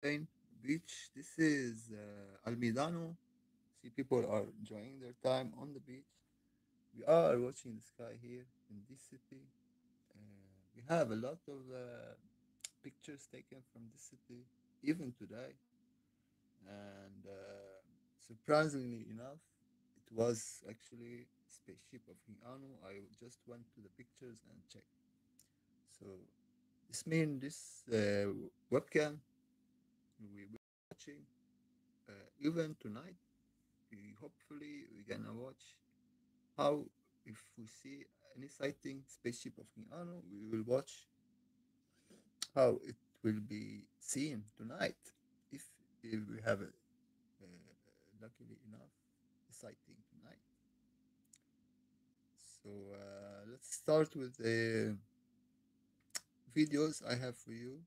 Spain beach. This is Almidano. See, people are enjoying their time on the beach. We are watching the sky here in this city. We have a lot of pictures taken from this city, even today. And surprisingly enough, it was actually spaceship of King Anu. I just went to the pictures and checked. So this means this webcam we will watching even tonight. Hopefully we're gonna watch how if we see any sighting spaceship of King Anu, we will watch how it will be seen tonight if, if we have a luckily enough sighting tonight. So let's start with the videos I have for you.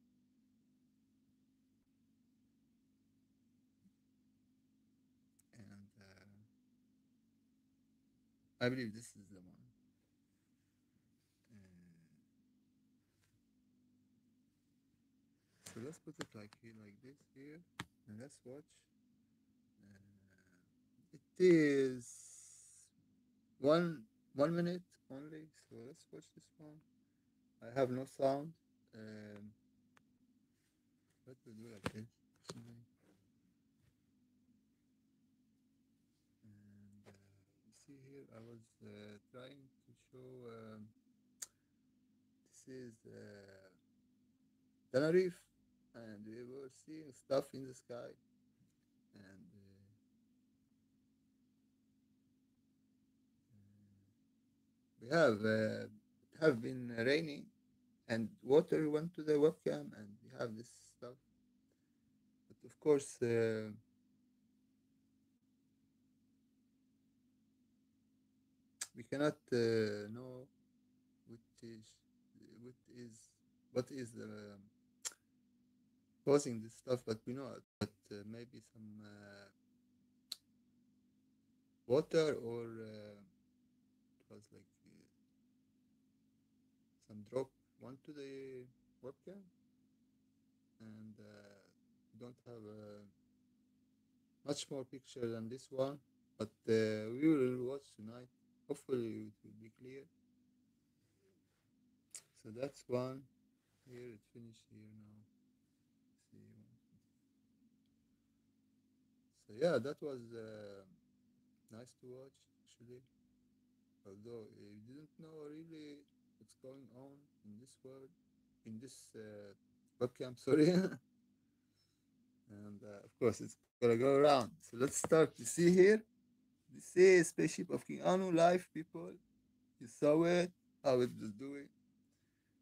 And I believe this is the one. So let's put it like here, like this here, and let's watch. It is one 1 minute only. So let's watch this one. I have no sound. Um, let me do like this. And you see here, I was trying to show. This is Tenerife, and we were seeing stuff in the sky, and we have been raining, and water went to the webcam, and we have this stuff. But of course, we cannot know what is what is what is causing this stuff, but we know it. But maybe some water or it was like some drop went to the webcam, and don't have much more picture than this one. But we will watch tonight. Hopefully, it will be clear. So that's one. Here it finished here now. See. So yeah, that was nice to watch actually. Although you didn't know really what's going on in this world, in this webcam, sorry. And of course, it's gonna go around. So let's start. You see here, this is spaceship of King Anu live, people. You saw it, how it was doing.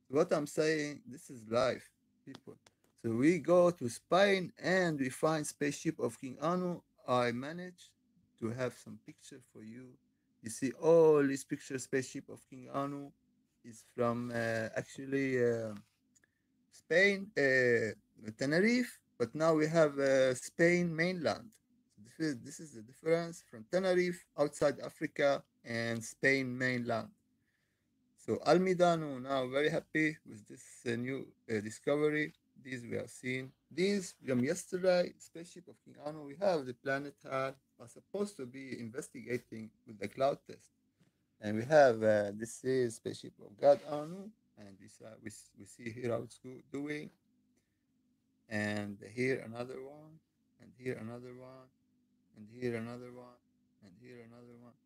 So what I'm saying, this is live, people. So we go to Spain and we find spaceship of King Anu. I managed to have some picture for you. You see all these pictures, spaceship of King Anu is from actually Spain, Tenerife, but now we have Spain mainland. So this is the difference from Tenerife outside Africa and Spain mainland. So Almidano now very happy with this new discovery. These we have seen. These from yesterday, spaceship of King Anu. We have the planet had was supposed to be investigating with the cloud test, and we have this is spaceship of God Anu, and we see here how it's doing, and here another one, and here another one, and here another one, and here another one,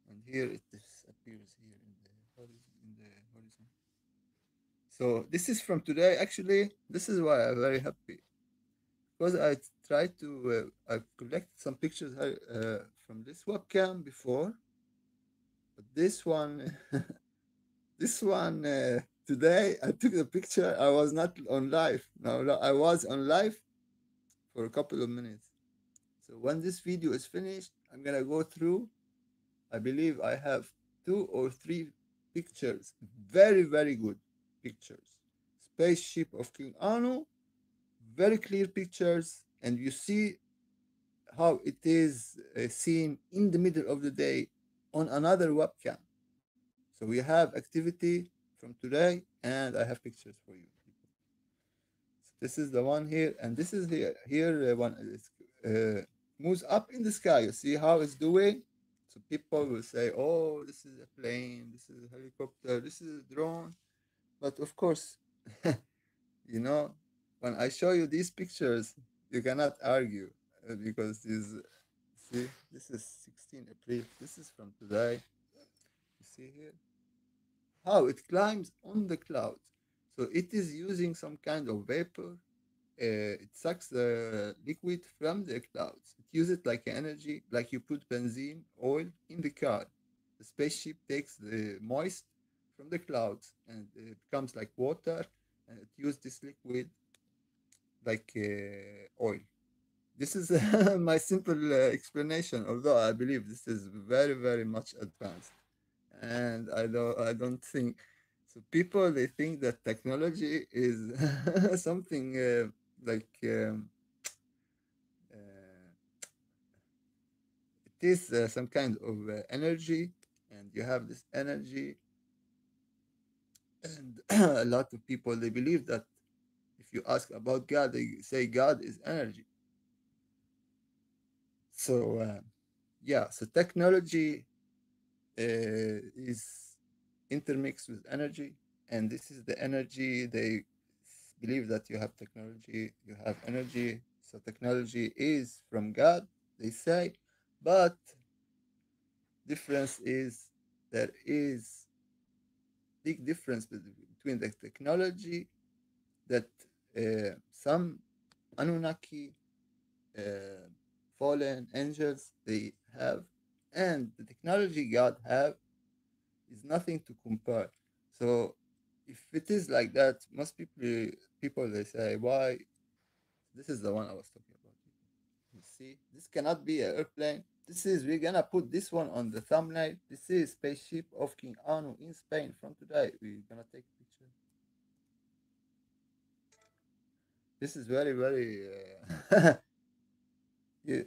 and here it disappears here in the horizon. So this is from today. Actually, this is why I'm very happy because I tried to I collected some pictures from this webcam before, but this one, this one today I took the picture. I was not on live. No, no, I was on live for a couple of minutes. So when this video is finished, I'm gonna go through. I believe I have 2 or 3 pictures, very very good pictures. Spaceship of King Anu, very clear pictures, and you see how it is seen in the middle of the day on another webcam. So we have activity from today, and I have pictures for you. This is the one here, and this is here. Here, one moves up in the sky. You see how it's doing? So people will say, "Oh, this is a plane. This is a helicopter. This is a drone." But of course, you know, when I show you these pictures, you cannot argue because this. See, this is 16 April. This is from today. You see here how it climbs on the clouds. So it is using some kind of vapor. It sucks the liquid from the clouds. It uses it like energy, like you put benzene, oil in the car. The spaceship takes the moist from the clouds and it becomes like water, and it uses this liquid like oil. This is my simple explanation, although I believe this is very, very much advanced. And I don't think so. People they think that technology is something like uh, it is some kind of energy, and you have this energy, and a lot of people they believe that if you ask about God, they say God is energy. So yeah, so technology is intermixed with energy, and this is the energy they believe that you have technology, you have energy. So technology is from God, they say, but difference is there is big difference between the technology that some Anunnaki uh, fallen angels they have, and the technology God have is nothing to compare. So if it is like that, most people they say, why this is the one I was talking about. You see, this cannot be an airplane. This is we're gonna put this one on the thumbnail. This is spaceship of King Anu in Spain from today. We're gonna take a picture. This is very very you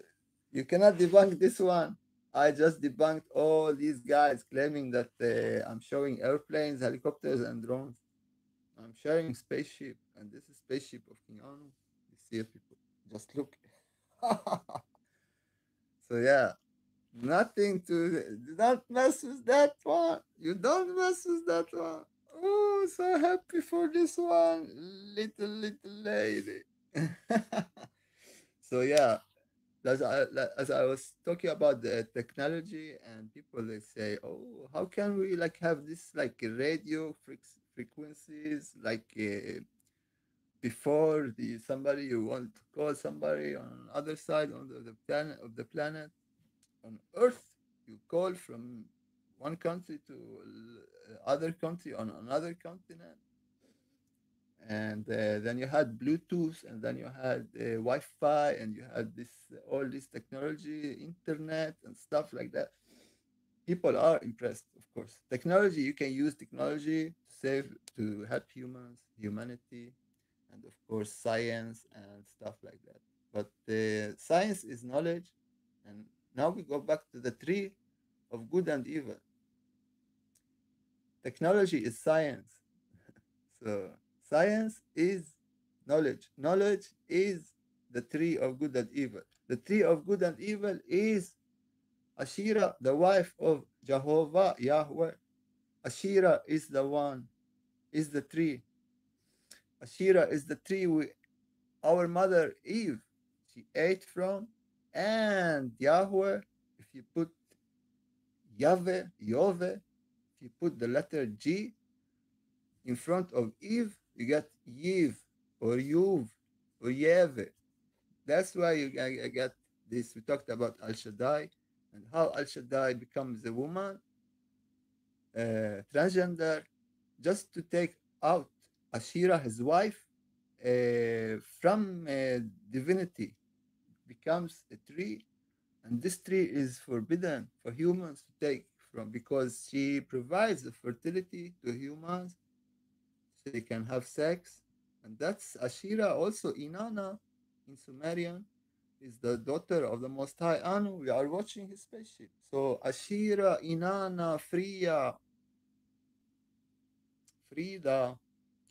you cannot debunk this one. I just debunked all these guys claiming that I'm showing airplanes, helicopters, and drones. I'm sharing spaceship, and this is spaceship of King Anu. You see it, people. Just look. So yeah, nothing to do not mess with that one. You don't mess with that one. Oh, so happy for this one, little lady. So yeah, as I was talking about the technology, and people they say, oh, how can we like have this like radio frequencies like before the somebody you want to call somebody on other side on the planet on Earth, you call from one country to other country on another continent, and then you had Bluetooth, and then you had Wi-Fi, and you had this all this technology, internet, and stuff like that. People are impressed, of course. Technology, you can use technology to to help humanity, and of course science and stuff like that. But science is knowledge, and now we go back to the tree of good and evil. Technology is science. So science is knowledge. Knowledge is the tree of good and evil. The tree of good and evil is Ashira, the wife of Jehovah, Yahweh. Ashira is the one, is the tree. Ashira is the tree our mother Eve, she ate from, and Yahweh, if you put Yahweh, if you put the letter G in front of Eve, you get Yiv or Yuv or Yeve. That's why I get this. We talked about Al Shaddai and how Al Shaddai becomes a woman, transgender, just to take out Ashira, his wife, from divinity, becomes a tree, and this tree is forbidden for humans to take from because she provides the fertility to humans so they can have sex. And that's Ashira, also Inanna in Sumerian, is the daughter of the Most High Anu. We are watching his spaceship. So Ashira, Inanna, Frida,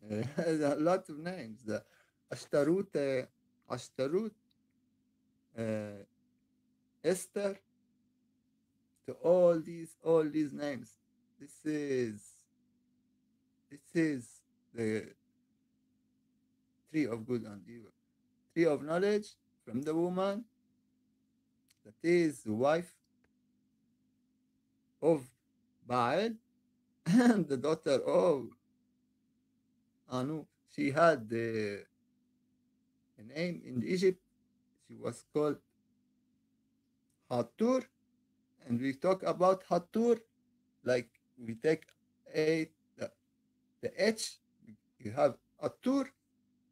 a lot of names. Ashtarut, Ashtarut, uh, Esther, to all these names. This is this is the tree of good and evil, tree of knowledge from the woman that is the wife of Baal and the daughter of Anu. She had a name in Egypt. She was called Hatur, and we talk about Hatur like we take the H. You have Atur,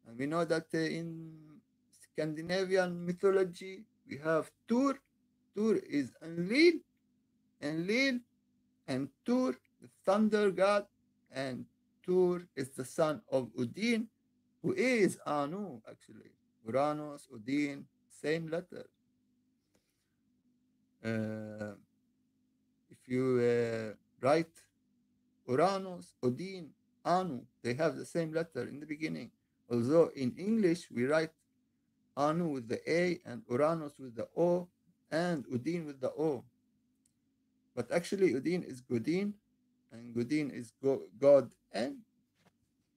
and we know that in Scandinavian mythology we have Tur. Tur is Enlil, and Tur, the thunder god, and Tur is the son of Udin, who is Anu actually. Uranus, Udin, same letter. Uh, if you write Uranus, Odin, Anu, they have the same letter in the beginning. Although in English we write Anu with the A and Uranus with the O and Udin with the O. But actually Udin is Godin and Godin is God, and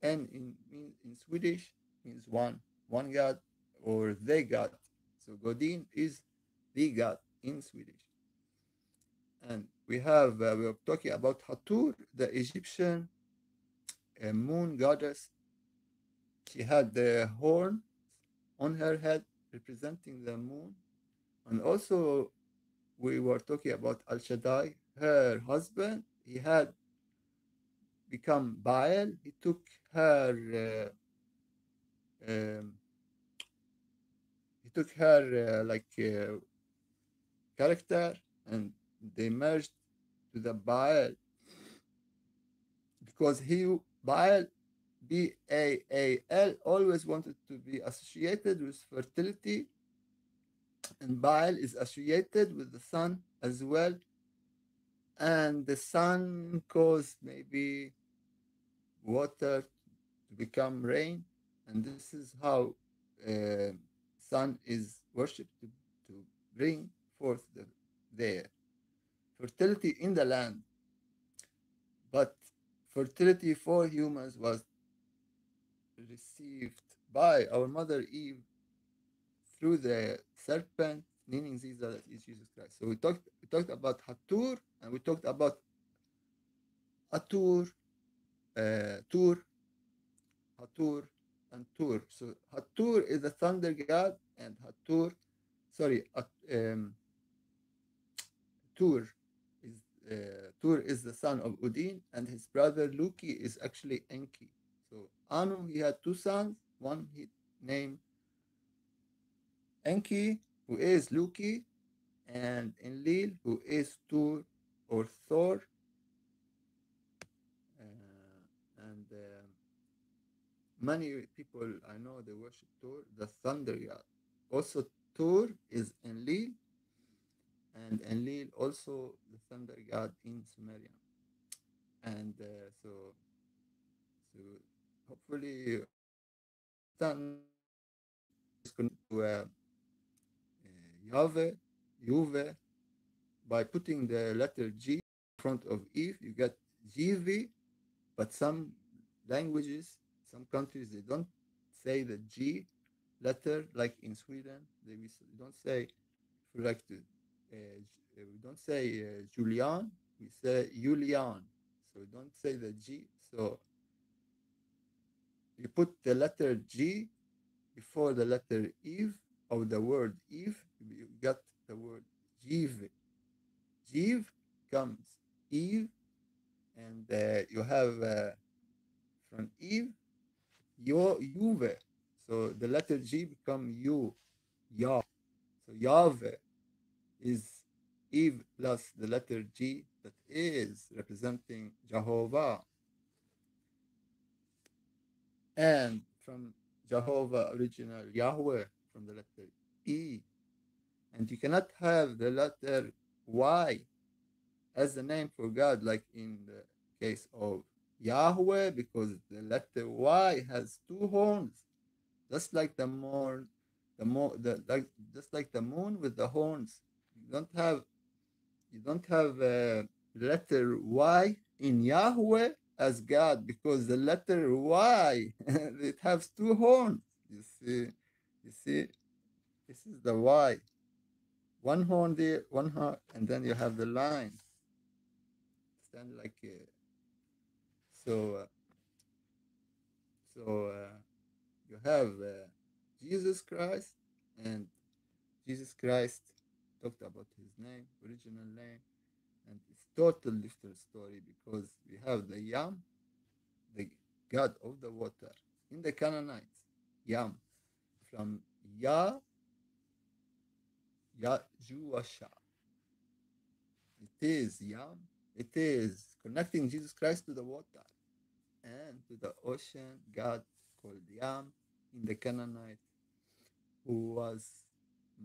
in Swedish means one God or the God. So Godin is the God in Swedish. And we are talking about Hathor, the Egyptian moon goddess. She had the horn on her head representing the moon. And also, we were talking about Al Shaddai, her husband. He had become Baal. He took her, um, character, and they merged to the Baal because Baal, Baal, always wanted to be associated with fertility, and Baal is associated with the sun as well, and the sun caused maybe water to become rain, and this is how uh, sun is worshipped to bring forth the fertility in the land. But fertility for humans was received by our mother Eve through the serpent, meaning that is Jesus Christ. So we talked about Hatur, and we talked about Atur, Tur, Hatur, and Tur. So Hatur is the thunder god, and Hatur, sorry, Tur Tur is the son of Udin, and his brother Luki is actually Enki. So Anu, he had two sons. One he named Enki, who is Luki, and Enlil, who is Tur or Thor. And many people I know they worship Thor, the thunder god. Also, Thor is Enlil, and Enlil also the thunder god in Sumerian. And so hopefully understand is connected to Yahweh, Juve. By putting the letter G in front of Eve, you get GV, but some languages, some countries, they don't say the G letter, like in Sweden. We don't say, if we like to, we don't say Julian, we say Julian. So we don't say the G. So you put the letter G before the letter Eve, or the word Eve, you got the word Jiv. Jiv comes Eve, and you have from Eve, Juve. So the letter G become U, Yah. So Yahweh is Eve plus the letter G that is representing Jehovah. And from Jehovah original Yahweh from the letter E. And you cannot have the letter Y as the name for God, like in the case of Yahweh, because the letter Y has two horns. just like just like the moon with the horns. You don't have you don't have letter Y in Yahweh as God because the letter Y it has two horns. You see, this is the Y. One horn there, one horn, and then you have the line. Stand like so. You have Jesus Christ, and Jesus Christ talked about his name, original name, and it's total different story because we have the Yam, the god of the water, in the Canaanites. Yam from Ya Yahushua. It is Yam. It is connecting Jesus Christ to the water and to the ocean god called Yam in the Canaanite, who was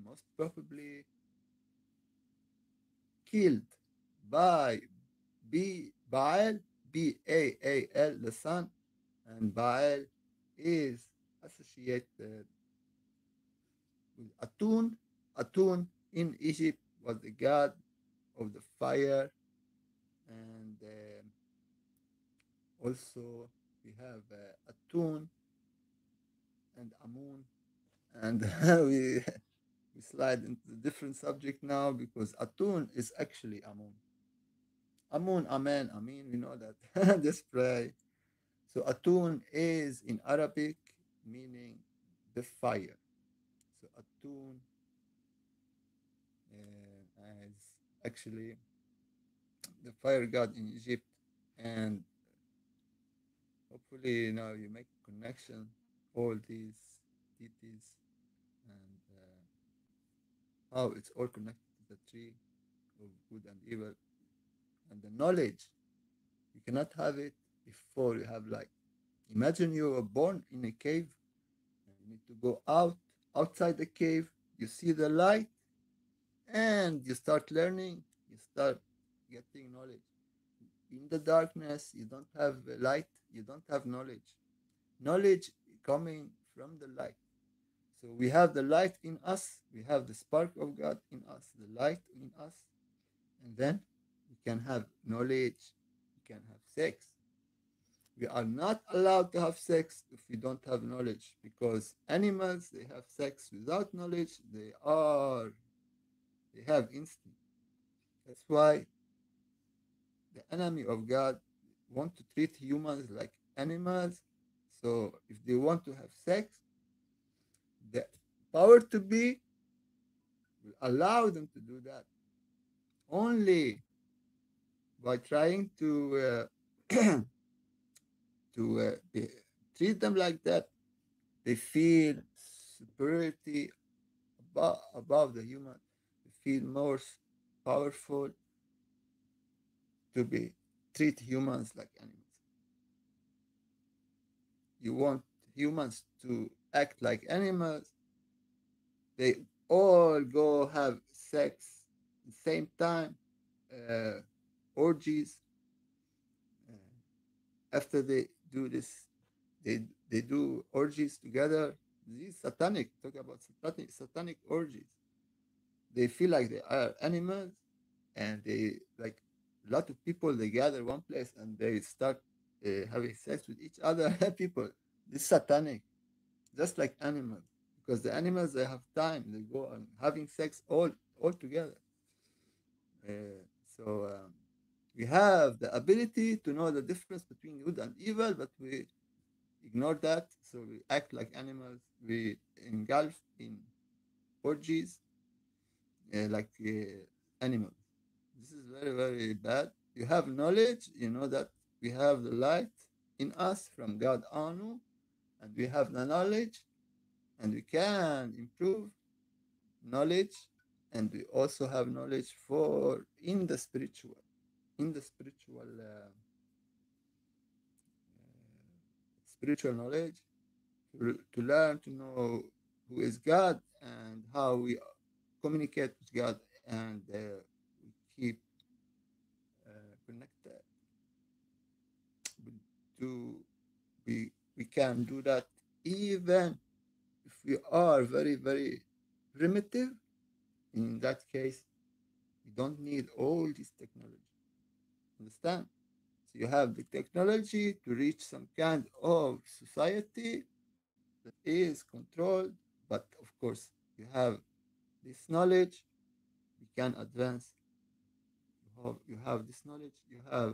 most probably killed by Baal, Baal, the sun, and Baal is associated with Atun. Atun in Egypt was the god of the fire, and also we have Atun and Amun, and we slide into a different subject now because Atun is actually Amun. Amun, Amen, Amin, we know that. Just pray. So Atun is in Arabic meaning the fire. So Atun is actually the fire god in Egypt, and hopefully now you make connection all these deities and how it's all connected to the tree of good and evil and the knowledge. You cannot have it before you have light. Imagine you were born in a cave and you need to go outside the cave. You see the light and you start learning, you start getting knowledge. In the darkness, you don't have light, you don't have knowledge. Knowledge coming from the light. So we have the light in us, we have the spark of God in us, the light in us, and then we can have knowledge, we can have sex. We are not allowed to have sex if we don't have knowledge because animals they have sex without knowledge, they have instinct. That's why the enemy of God want to treat humans like animals. So if they want to have sex, the power to be will allow them to do that only by trying to treat them like that. They feel superiority above the human. They feel more powerful to be treat humans like animals. You want humans to act like animals, they all go have sex at the same time, uh, orgies. After they do this, they do orgies together. These satanic, talk about satanic orgies. They feel like they are animals, and they like a lot of people. They gather one place and they start having sex with each other. People, this satanic, just like animals, because the animals they have time. They go on having sex all together. So we have the ability to know the difference between good and evil, but we ignore that. So we act like animals. We engulf in orgies like animals. This is very, very bad. You have knowledge, you know that we have the light in us from God Anu, and we have the knowledge, and we can improve knowledge, and we also have knowledge for in the spiritual knowledge to learn to know who is God and how we communicate with God and we keep connected to we can do that even. we are very, very primitive, in that case, we don't need all this technology. Understand? So you have the technology to reach some kind of society that is controlled, but of course, you have this knowledge, you can advance. You have this knowledge, uh,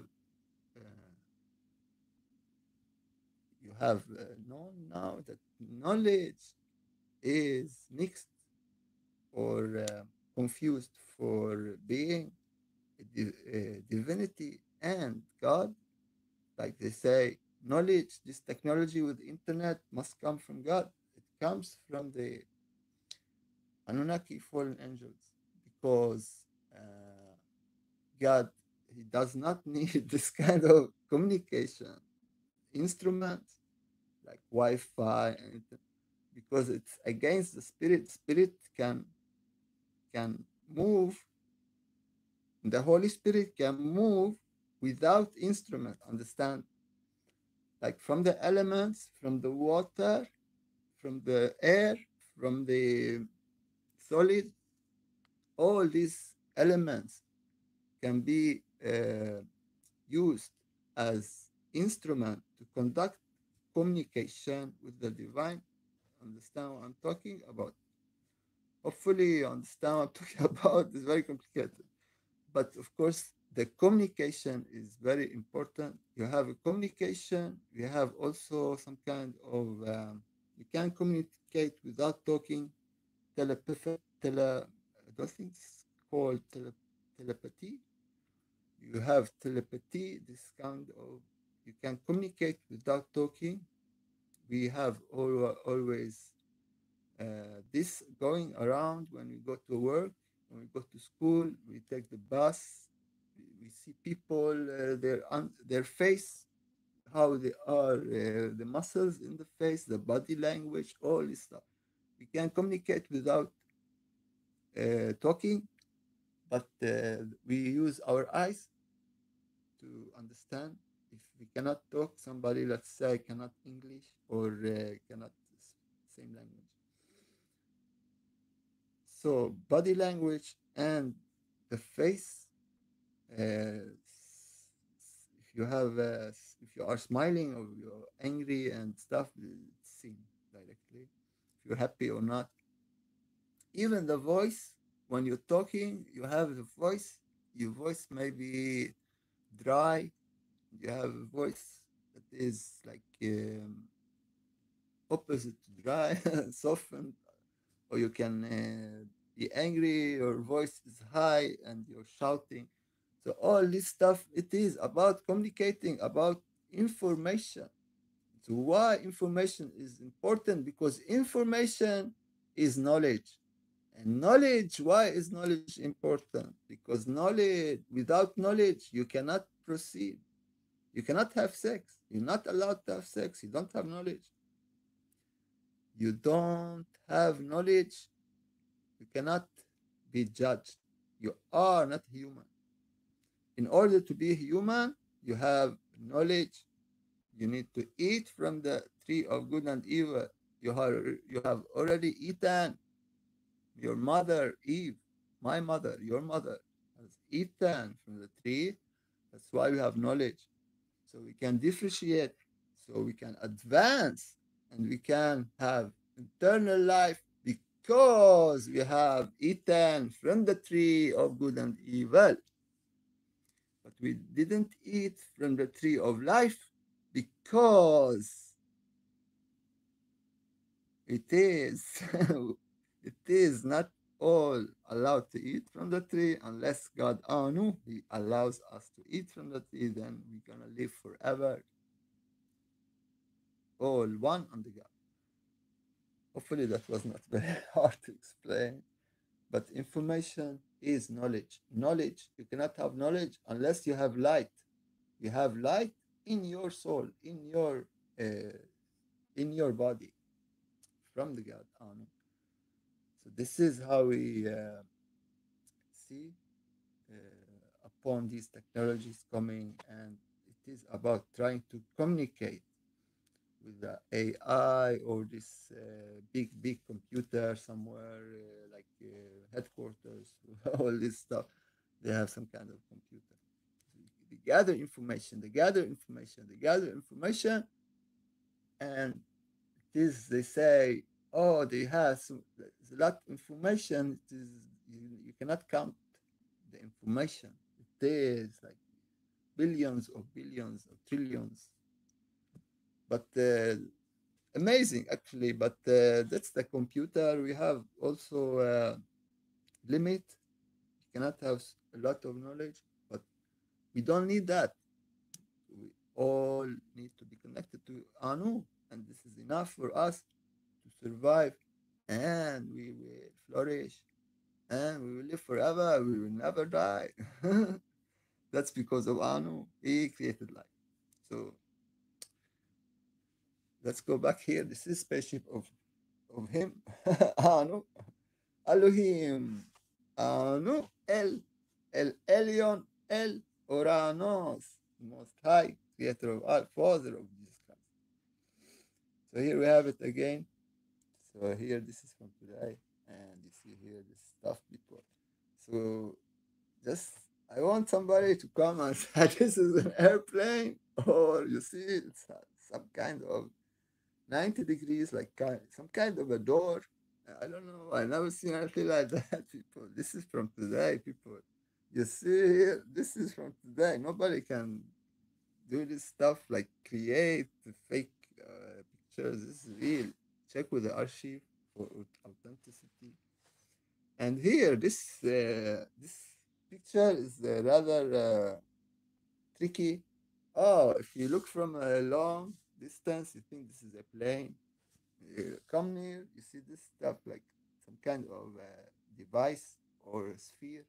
known now that knowledge is mixed or confused for being a divinity and God. Like they say, knowledge, this technology with internet must come from God. It comes from the Anunnaki fallen angels because God, he does not need this kind of communication instruments like Wi-Fi and because it's against the spirit. Spirit can move. The Holy Spirit can move without instrument. Understand? Like from the elements, from the water, from the air, from the solid, all these elements can be used as instrument to conduct communication with the divine. Understand what I'm talking about? Hopefully you understand what I'm talking about. It's very complicated. But of course, the communication is very important. You have a communication, you have also some kind of, you can communicate without talking, I don't think it's called telepathy. You have telepathy, this kind of, you can communicate without talking. We have always this going around when we go to work, when we go to school, we take the bus, we see people, their face, how they are, the muscles in the face, the body language, all this stuff. We can communicate without talking, but we use our eyes to understand. If we cannot talk, somebody, let's say, cannot English or cannot same language. So body language and the face. If you are smiling or you're angry and stuff, it's seen directly. If you're happy or not, even the voice. When you're talking, you have the voice. Your voice may be dry. You have a voice that is like opposite to dry, softened, or you can be angry, your voice is high and you're shouting. So all this stuff, it is about communicating, about information. So why information is important? Because information is knowledge. And knowledge, why is knowledge important? Because knowledge, without knowledge, you cannot proceed. You cannot have sex. You're not allowed to have sex. You don't have knowledge. You don't have knowledge, you cannot be judged. You are not human. In order to be human, you have knowledge. You need to eat from the tree of good and evil. You have already eaten. Your mother, Eve, my mother, your mother, has eaten from the tree. That's why we have knowledge. So we can differentiate, so we can advance, and we can have eternal life because we have eaten from the tree of good and evil. But we didn't eat from the tree of life because it is it is not all allowed to eat from the tree unless God Anu, he allows us to eat from the tree, then we're gonna live forever, all one on the God. Hopefully that was not very hard to explain. But information is knowledge. Knowledge, you cannot have knowledge unless you have light. You have light in your soul, uh, in your body, from the God. So this is how we see upon these technologies coming, and it is about trying to communicate with the AI or this big computer somewhere like headquarters, all this stuff. They have some kind of computer. They gather information, they gather information, they gather information, and this they say, oh, they have some, there's a lot of information. It is, you cannot count the information. It is like billions of trillions. But amazing actually. But that's the computer. We have also limit. You cannot have a lot of knowledge, but we don't need that. We all need to be connected to Anu, and this is enough for us to survive, and we will flourish, and we will live forever. We will never die. That's because of Anu. He created life. So let's go back here. This is spaceship of him, Anu, Elohim, Anu, El Elyon, El Oranos, Most High, Creator of all, Father of Jesus Christ. So here we have it again. So here, this is from today, and you see here this stuff before. So just, I want somebody to come and say this is an airplane, or you see it's some kind of 90 degrees, like some kind of a door. I don't know. I never seen anything like that, people. This is from today, people. You see here, this is from today. Nobody can do this stuff like create the fake pictures. This is real. Check with the archive for authenticity. And here, this picture is rather tricky. Oh, if you look from a long distance, you think this is a plane. You come near, you see this stuff like some kind of device or a sphere.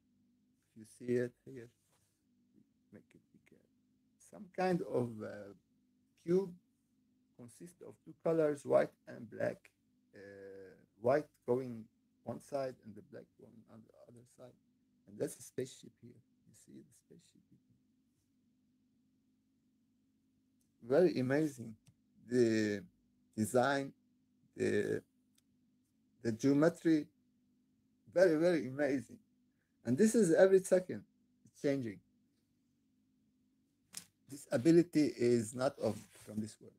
If you see it here, make it bigger. Some kind of cube consists of two colors, white and black. White going one side and the black going on the other side. And that's a spaceship here. You see the spaceship here. Very amazing. The design, the the geometry, very amazing. And this is every second it's changing. This ability is not of from this world.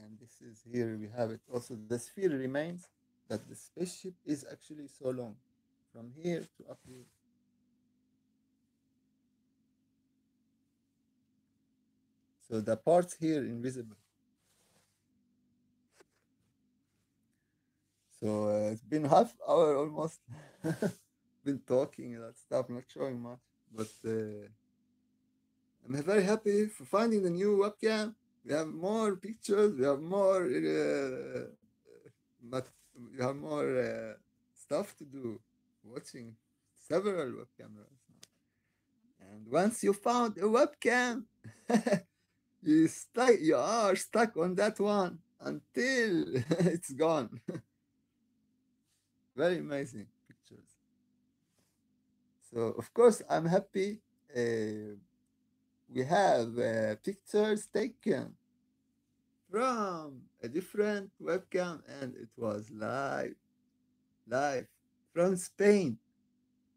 And this is here we have it. Also, the sphere remains, but the spaceship is actually so long from here to up here. So the parts here invisible. So it's been half hour almost. Been talking and that stuff, not showing much, but I'm very happy for finding the new webcam. We have more pictures. We have more. But we have more stuff to do. Watching several web cameras now. And once you found a webcam, you are stuck on that one until it's gone. Very amazing pictures. So of course I'm happy. We have pictures taken from a different webcam, and it was live from Spain.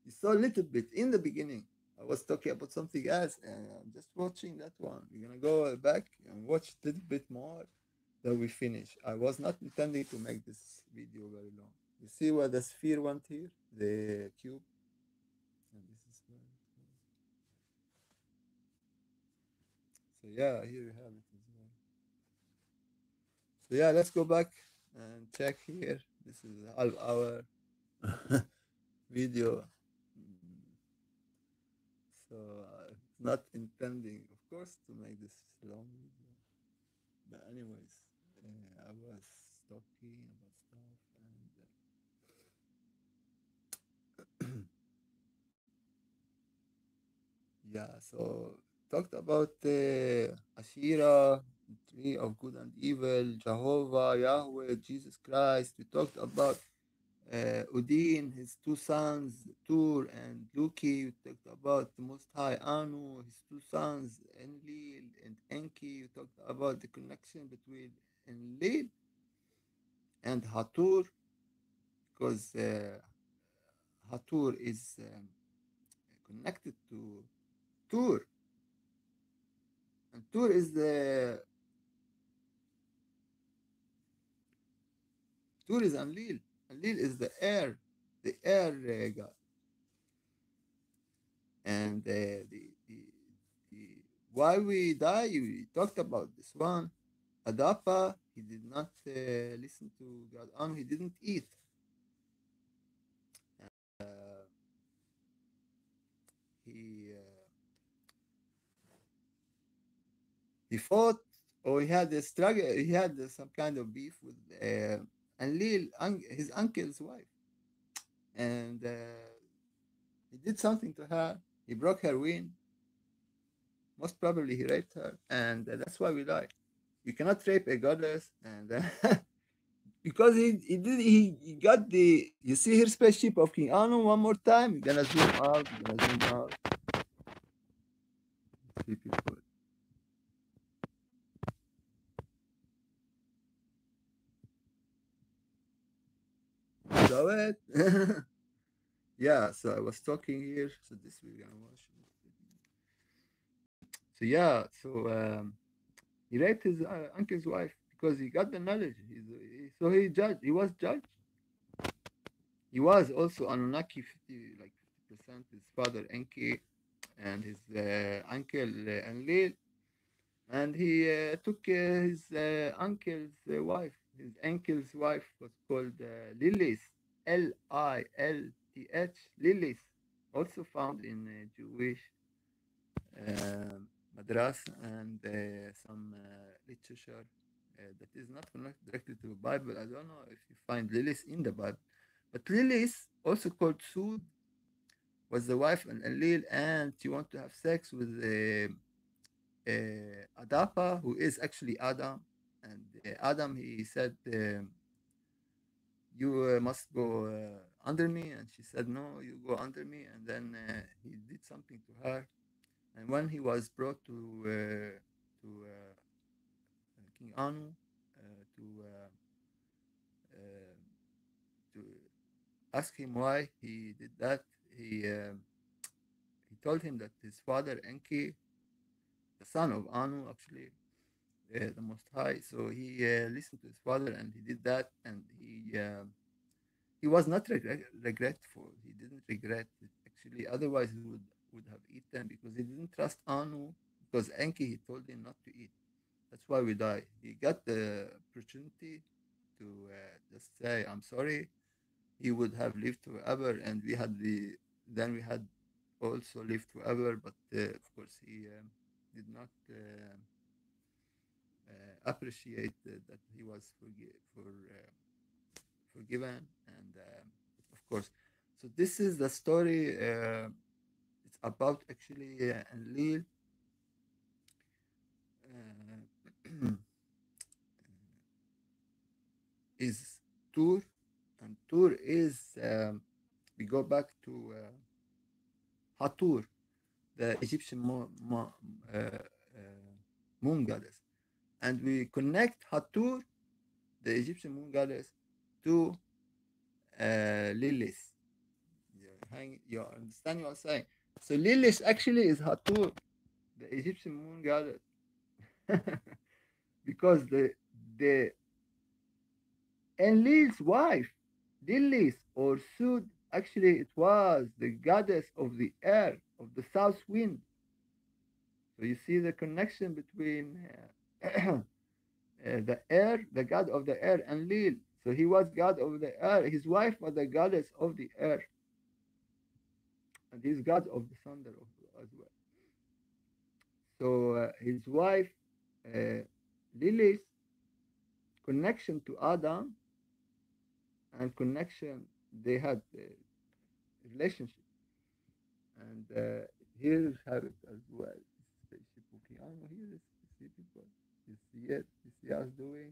You saw a little bit in the beginning. I was talking about something else, and I'm just watching that one. We're gonna go back and watch a little bit more. Then we finish. I was not intending to make this video very long. You see where the sphere went here, the cube, and this is where. So yeah, here you have it as well. So yeah, let's go back and check here. This is a half hour video. So not intending, of course, to make this long video. But anyways, I was talking about stuff, and yeah, so talked about Ashira, tree of good and evil, Jehovah, Yahweh, Jesus Christ. We talked about Odin, his two sons, Tur and Loki. We talked about the Most High Anu, his two sons, Enlil and Enki. We talked about the connection between Enlil and Hathor, because Hathor is connected to Tur, and Tur is the Tur is Enlil. Enlil is the air god, and the why we die. We talked about this one. Adapa, he did not listen to God. He didn't eat. Uh, he he fought, or he had a struggle. He had some kind of beef with Enlil, his uncle's wife, and he did something to her. He broke her wing. Most probably, he raped her, and that's why we die. You cannot rape a goddess, and because he got the, you see here spaceship of King Anu one more time. You're gonna zoom out. You're gonna zoom out. See people. So it. Yeah. So I was talking here. So this we're gonna watch. So yeah. So he raped his uncle's wife because he got the knowledge. So he judged. He was judged. He was also Anunnaki 50, like 50%. His father Enki and his uncle Enlil, and he took his uncle's wife. His uncle's wife was called Lilith, Lilth, Lilith, also found in Jewish madras and some literature that is not connected directly to the Bible. I don't know if you find Lilith in the Bible, but Lilith, also called Sud, was the wife of Enlil, and she wanted to have sex with Adapa, who is actually Adam. And Adam, he said, "You must go under me," and she said, "No, you go under me." And then he did something to her. And when he was brought to King Anu uh, to ask him why he did that, he told him that his father Enki, the son of Anu, actually the Most High. So he listened to his father and he did that, and he was not regretful. He didn't regret it actually. Otherwise, he would have eaten because he didn't trust Anu. Because Enki, he told him not to eat. That's why we die. He got the opportunity to just say, "I'm sorry." He would have lived forever, and we had also lived forever. But of course, he did not appreciate that he was forgiven, and of course. So this is the story. It's about actually Enlil. Uh, is Tur, and Tur is we go back to Hathor, the Egyptian moon goddess, and we connect Hathor, the Egyptian moon goddess, to Lilith. You understand what I'm saying? So Lilith actually is Hathor, the Egyptian moon goddess, because the Enlil's wife, Lilith or Sud, actually it was the goddess of the air, of the south wind. So you see the connection between the air, the god of the air, and Lil. So he was god of the air. His wife was the goddess of the air, and he's god of the thunder as well. So his wife, uh, Lilith's connection to Adam and connection, they had a relationship. And here you have it as well. Spaceship Okeano, here is, you see people, you see it, you see us doing.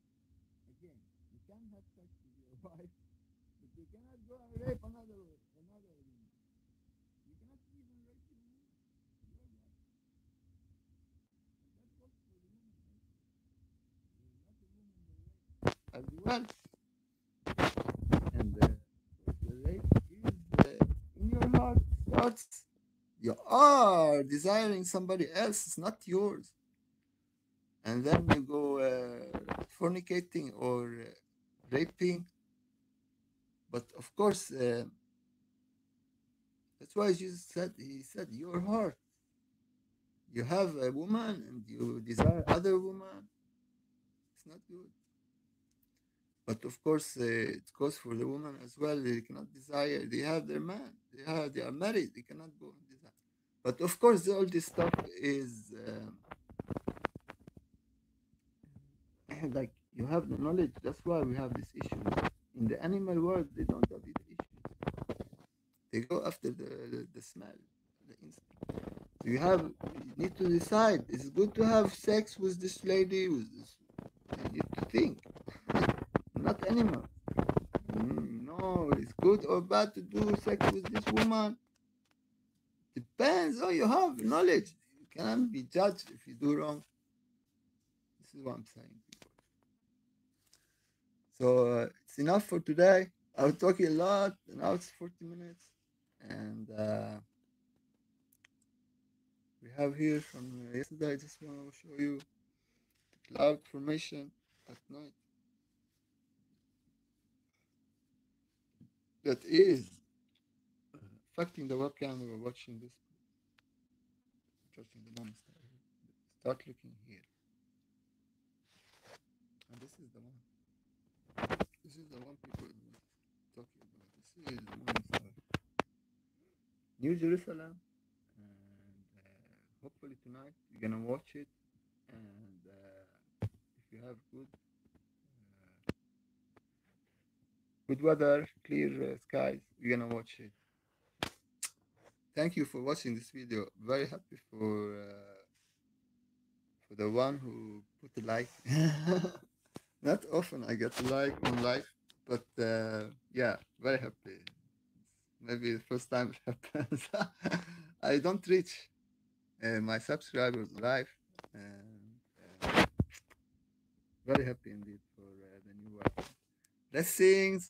can have sex with your wife, but you cannot go and rape another woman. You cannot even rape your woman, your wife. And that goes for the woman also. Not a woman will rape as well. And the rape is in your heart starts. You are desiring somebody else, it's not yours. And then you go fornicating or raping. But of course, that's why Jesus said, he said, your heart. You have a woman and you desire other woman. It's not good. But of course, it goes for the woman as well. They cannot desire. They have their man. They are married. They cannot go and desire. But of course, all this stuff is like you have the knowledge. That's why we have this issue. In the animal world, they don't have these issues. They go after the smell, the instinct. So you need to decide. Is it good to have sex with this lady? With this, you need to think. Not animals. No, it's good or bad to do sex with this woman. Depends. Oh, you have knowledge. You cannot be judged if you do wrong. This is what I'm saying. So it's enough for today. I was talking a lot. Now it's 40 minutes. And we have here from yesterday. I just want to show you the cloud formation at night. That is affecting the webcam. We were watching this. Touching the monster. Start looking here. And this is the one. This is the one people were talking about. This is the monster. New Jerusalem. And hopefully tonight you're gonna watch it. And if you have good weather, clear skies, you're gonna watch it. Thank you for watching this video. Very happy for the one who put a like. Not often I get a like on live, but yeah, very happy. Maybe the first time it happens. I don't reach my subscribers live. Very happy indeed for the new one. Blessings.